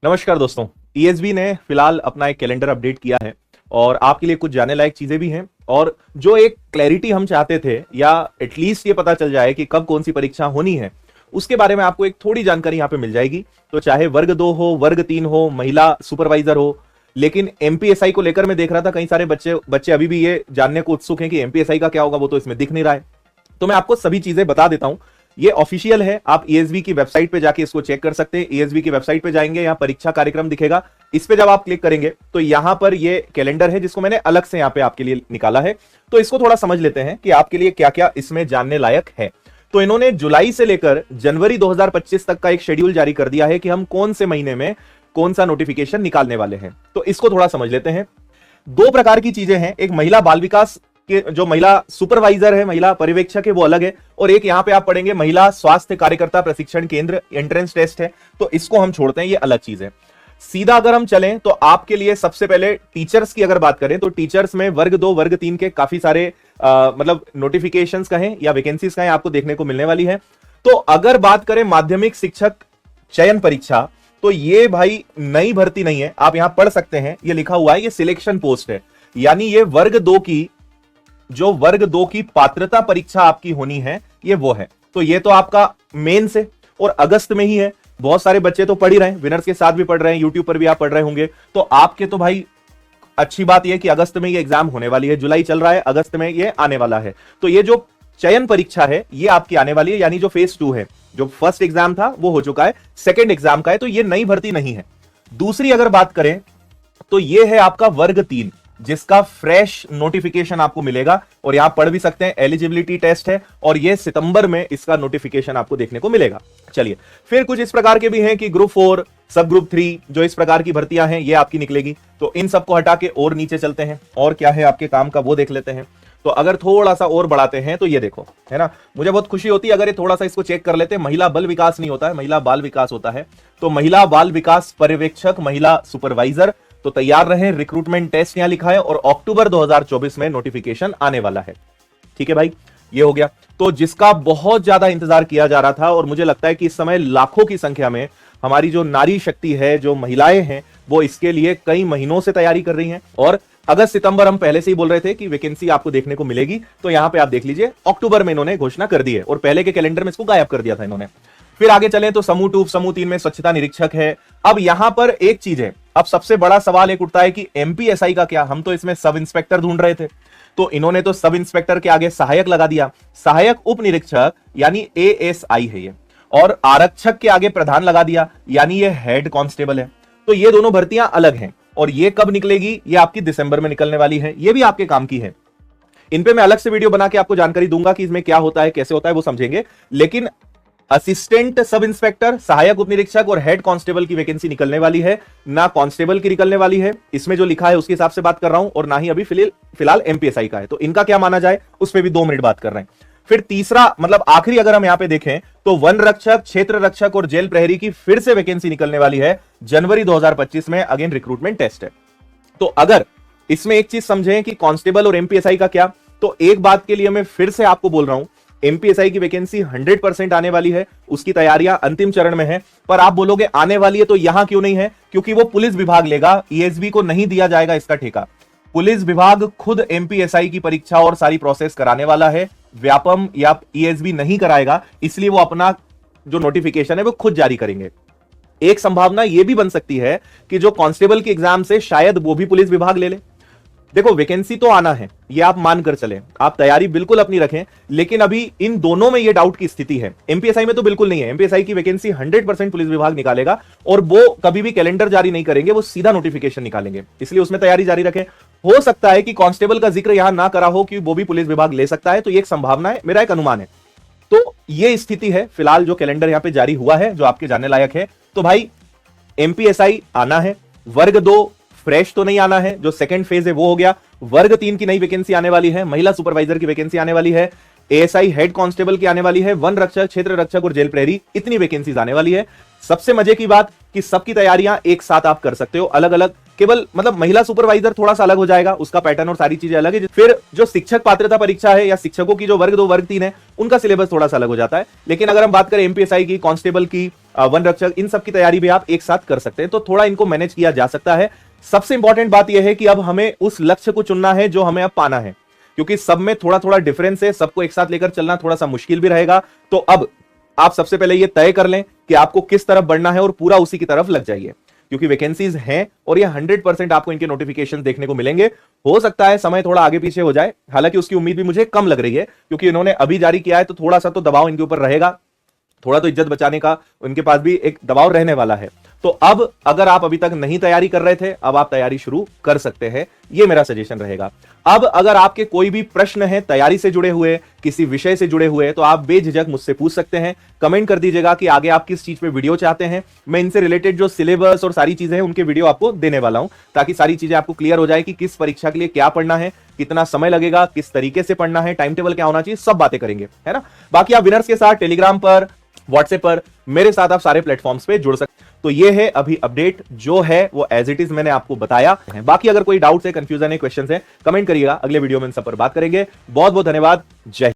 नमस्कार दोस्तों। ईएसबी ने फिलहाल अपना एक कैलेंडर अपडेट किया है और आपके लिए कुछ जानने लायक चीजें भी हैं और जो एक क्लैरिटी हम चाहते थे या एटलीस्ट ये पता चल जाए कि कब कौन सी परीक्षा होनी है, उसके बारे में आपको एक थोड़ी जानकारी यहां पे मिल जाएगी। तो चाहे वर्ग 2 हो, वर्ग 3 हो, महिला सुपरवाइजर हो, लेकिन एमपीएसआई को लेकर मैं देख रहा था कई सारे बच्चे अभी भी ये जानने को उत्सुक हैं कि एमपीएसआई का क्या होगा, वो तो इसमें दिख नहीं रहा है। तो मैं आपको सभी चीजें बता देता हूं। ये ऑफिशियल है, आप ईएसबी की वेबसाइट पे जाके इसको चेक कर सकते हैं। ईएसबी की वेबसाइट पे जाएंगे, यहां परीक्षा कार्यक्रम दिखेगा, इस पे जब आप क्लिक करेंगे तो यहां पर ये कैलेंडर है जिसको मैंने अलग से यहां पे आपके लिए निकाला है। तो इसको थोड़ा समझ लेते हैं कि आपके लिए क्या क्या इसमें जानने लायक है। तो इन्होंने जुलाई से लेकर जनवरी 2025 तक का एक शेड्यूल जारी कर दिया है कि हम कौन से महीने में कौन सा नोटिफिकेशन निकालने वाले हैं। तो इसको थोड़ा समझ लेते हैं। दो प्रकार की चीजें हैं, एक महिला बाल विकास के जो महिला सुपरवाइजर है, महिला पर्यवेक्षक है, वो अलग है, और एक यहां पे आप पढ़ेंगे महिला स्वास्थ्य कार्यकर्ता प्रशिक्षण केंद्र, एंट्रेंस टेस्ट है। तो इसको हम छोड़ते हैं, ये अलग चीज है। सीधा अगर हम चलें तो आपके लिए सबसे पहले टीचर्स की अगर बात करें तो टीचर्स में वर्ग 2 वर्ग 3 के काफी सारे मतलब नोटिफिकेशंस कहें या वैकेंसीज कहें आपको देखने को मिलने वाली है। तो अगर बात करें माध्यमिक शिक्षक चयन परीक्षा, तो ये भाई नई भर्ती नहीं है, आप यहां पढ़ सकते हैं, ये लिखा हुआ है, ये सिलेक्शन पोस्ट है। यानी ये वर्ग 2 की पात्रता परीक्षा आपकी होनी है, ये वो है। तो ये तो आपका मेंस है और अगस्त में ही है। बहुत सारे बच्चे तो पढ़ ही रहे हैं, विनर्स के साथ भी पढ़ रहे हैं, यूट्यूब पर भी आप पढ़ रहे होंगे। तो आपके तो भाई अच्छी बात यह कि अगस्त में ये एग्जाम होने वाली है, जुलाई चल रहा है, अगस्त में ये आने वाला है। तो ये जो चयन परीक्षा है ये आपकी आने वाली है, यानी जो फेज 2 है, जो फर्स्ट एग्जाम था वो हो चुका है, सेकेंड एग्जाम का है, तो ये नई भर्ती नहीं है। दूसरी अगर बात करें तो ये है आपका वर्ग 3, जिसका फ्रेश नोटिफिकेशन आपको मिलेगा, और यहां पढ़ भी सकते हैं, एलिजिबिलिटी टेस्ट है और ये सितंबर में इसका नोटिफिकेशन आपको देखने को मिलेगा। चलिए, फिर कुछ इस प्रकार के भी हैं कि ग्रुप 4, सब ग्रुप 3, जो इस प्रकार की भर्तियां हैं ये आपकी निकलेगी। तो इन सबको हटा के और नीचे चलते हैं, और क्या है आपके काम का वो देख लेते हैं। तो अगर थोड़ा सा और बढ़ाते हैं तो ये देखो, है ना, मुझे बहुत खुशी होती है अगर ये थोड़ा सा इसको चेक कर लेते हैं। महिला बल विकास नहीं होता है, महिला बाल विकास होता है। तो महिला बाल विकास पर्यवेक्षक, महिला सुपरवाइजर, तो तैयार रहे, रिक्रूटमेंट टेस्ट यहां लिखा है और अक्टूबर 2024 में नोटिफिकेशन आने वाला है। ठीक है भाई, ये हो गया। तो जिसका बहुत ज्यादा इंतजार किया जा रहा था, और मुझे लगता है कि इस समय लाखों की संख्या में हमारी जो नारी शक्ति है, जो महिलाएं हैं, वो इसके लिए कई महीनों से तैयारी कर रही हैं। और अगस्त सितंबर हम पहले से ही बोल रहे थे कि वैकेंसी आपको देखने को मिलेगी। तो यहां पे आप देख लीजिए, अक्टूबर में इन्होंने घोषणा कर दी है और पहले के कैलेंडर में इसको गायब कर दिया था इन्होंने। फिर आगे चलें तो समूह 2, समूह 3 में स्वच्छता निरीक्षक है। अब यहां पर एक चीज है, अब सबसे बड़ा सवाल एक उठता है कि एमपीएसआई का क्या। हम तो इसमें सब इंस्पेक्टर ढूंढ रहे थे, तो इन्होंने तो सब इंस्पेक्टर के आगे सहायक लगा दिया। सहायक उप निरीक्षक यानी एएसआई है ये, और आरक्षक के आगे प्रधान लगा दिया, यानी ये हेड कांस्टेबल है। तो ये दोनों भर्तियां अलग हैं, और ये कब निकलेगी, ये आपकी दिसंबर में निकलने वाली है। ये भी आपके काम की है। इन पे मैं अलग से वीडियो बना के आपको जानकारी दूंगा कि इसमें क्या होता है, कैसे होता है, वो समझेंगे। लेकिन असिस्टेंट सब इंस्पेक्टर, सहायक उप निरीक्षक और हेड कांस्टेबल की वैकेंसी निकलने वाली है, ना कांस्टेबल की निकलने वाली है। इसमें जो लिखा है उसके हिसाब से बात कर रहा हूं, और ना ही अभी फिलहाल एमपीएसआई का है। तो इनका क्या माना जाए उस पर भी 2 मिनट बात कर रहे हैं। फिर तीसरा, मतलब आखिरी अगर हम यहां पे देखें तो वन रक्षक, क्षेत्र रक्षक और जेल प्रहरी की फिर से वैकेंसी निकलने वाली है जनवरी 2025 में। अगेन रिक्रूटमेंट टेस्ट है। तो अगर इसमें एक चीज समझें कि कांस्टेबल और एमपीएसआई का क्या, तो एक बात के लिए मैं फिर से आपको बोल रहा हूं, एमपीएसआई की वैकेंसी 100% आने वाली है, उसकी तैयारियां अंतिम चरण में है। पर आप बोलोगे आने वाली है तो यहां क्यों नहीं है, क्योंकि वो पुलिस विभाग लेगा, ईएसबी को नहीं दिया जाएगा इसका ठेका। पुलिस विभाग खुद एमपीएसआई की परीक्षा और सारी प्रोसेस कराने वाला है, व्यापम या ईएसबी नहीं कराएगा, इसलिए वो अपना जो नोटिफिकेशन है वो खुद जारी करेंगे। एक संभावना यह भी बन सकती है कि जो कांस्टेबल की एग्जाम से शायद वो भी पुलिस विभाग ले ले। देखो, वैकेंसी तो आना है, ये आप मानकर चलें, आप तैयारी बिल्कुल अपनी रखें, लेकिन अभी इन दोनों में ये डाउट की स्थिति है। एमपीएसआई में तो बिल्कुल नहीं है, एमपीएसआई की वैकेंसी 100% पुलिस विभाग निकालेगा, और वो कभी भी कैलेंडर जारी नहीं करेंगे, वो सीधा नोटिफिकेशन निकालेंगे, इसलिए उसमें तैयारी जारी रखें। हो सकता है कि कांस्टेबल का जिक्र यहां ना करा हो कि वो भी पुलिस विभाग ले सकता है, तो ये एक संभावना है, मेरा एक अनुमान है। तो ये स्थिति है फिलहाल जो कैलेंडर यहां पे जारी हुआ है, जो आपके जानने लायक है। तो भाई एमपीएसआई आना है, वर्ग 2 फ्रेश तो नहीं आना है, जो सेकंड फेज है वो हो गया। वर्ग 3 की नई वैकेंसी आने वाली है, महिला सुपरवाइजर की वैकेंसी आने वाली है, एएसआई हेड कांस्टेबल की आने वाली है, वन रक्षक, क्षेत्र रक्षक और जेल प्रहरी, इतनी वैकेंसीज आने वाली है। सबसे मजे की बात, कि सबकी तैयारियां एक साथ आप कर सकते हो, अलग अलग। केवल मतलब महिला सुपरवाइजर थोड़ा सा अलग हो जाएगा, उसका पैटर्न और सारी चीजें अलग है। फिर जो शिक्षक पात्रता परीक्षा है या शिक्षकों की जो वर्ग 2 वर्ग 3 है, उनका सिलेबस थोड़ा सा अलग हो जाता है। लेकिन अगर हम बात करें एमपीएसआई की, कांस्टेबल की, वन रक्षक, इन सब की तैयारी भी आप एक साथ कर सकते हैं, तो थोड़ा इनको मैनेज किया जा सकता है। सबसे इंपॉर्टेंट बात यह है कि अब हमें उस लक्ष्य को चुनना है जो हमें अब पाना है, क्योंकि सब में थोड़ा थोड़ा डिफरेंस है, सबको एक साथ लेकर चलना थोड़ा सा मुश्किल भी रहेगा। तो अब आप सबसे पहले यह तय कर लें कि आपको किस तरफ बढ़ना है और पूरा उसी की तरफ लग जाइए, क्योंकि वैकेंसीज हैं और ये 100% आपको इनके नोटिफिकेशन देखने को मिलेंगे। हो सकता है समय थोड़ा आगे पीछे हो जाए, हालांकि उसकी उम्मीद भी मुझे कम लग रही है, क्योंकि इन्होंने अभी जारी किया है तो थोड़ा सा तो दबाव इनके ऊपर रहेगा, थोड़ा तो इज्जत बचाने का उनके पास भी एक दबाव रहने वाला है। तो अब अगर आप अभी तक नहीं तैयारी कर रहे थे, अब आप तैयारी शुरू कर सकते हैं, ये मेरा सजेशन रहेगा। अब अगर आपके कोई भी प्रश्न है तैयारी से जुड़े हुए, किसी विषय से जुड़े हुए, तो आप बेझिझक मुझसे पूछ सकते हैं। कमेंट कर दीजिएगा कि आगे आप किस चीज पे वीडियो चाहते हैं। मैं इनसे रिलेटेड जो सिलेबस और सारी चीजें हैं उनके वीडियो आपको देने वाला हूं, ताकि सारी चीजें आपको क्लियर हो जाए कि किस परीक्षा के लिए क्या पढ़ना है, कितना समय लगेगा, किस तरीके से पढ़ना है, टाइम टेबल क्या होना चाहिए, सब बातें करेंगे, है ना। बाकी आप विनर्स के साथ टेलीग्राम पर, व्हाट्सएप पर, मेरे साथ आप सारे प्लेटफॉर्म्स पे जुड़ सकते। तो ये है अभी अपडेट, जो है वो एज इट इज मैंने आपको बताया है। बाकी अगर कोई डाउट्स है, कंफ्यूजन है, क्वेश्चन है, कमेंट करिएगा, अगले वीडियो में इन सब पर बात करेंगे। बहुत बहुत धन्यवाद, जय हिंद।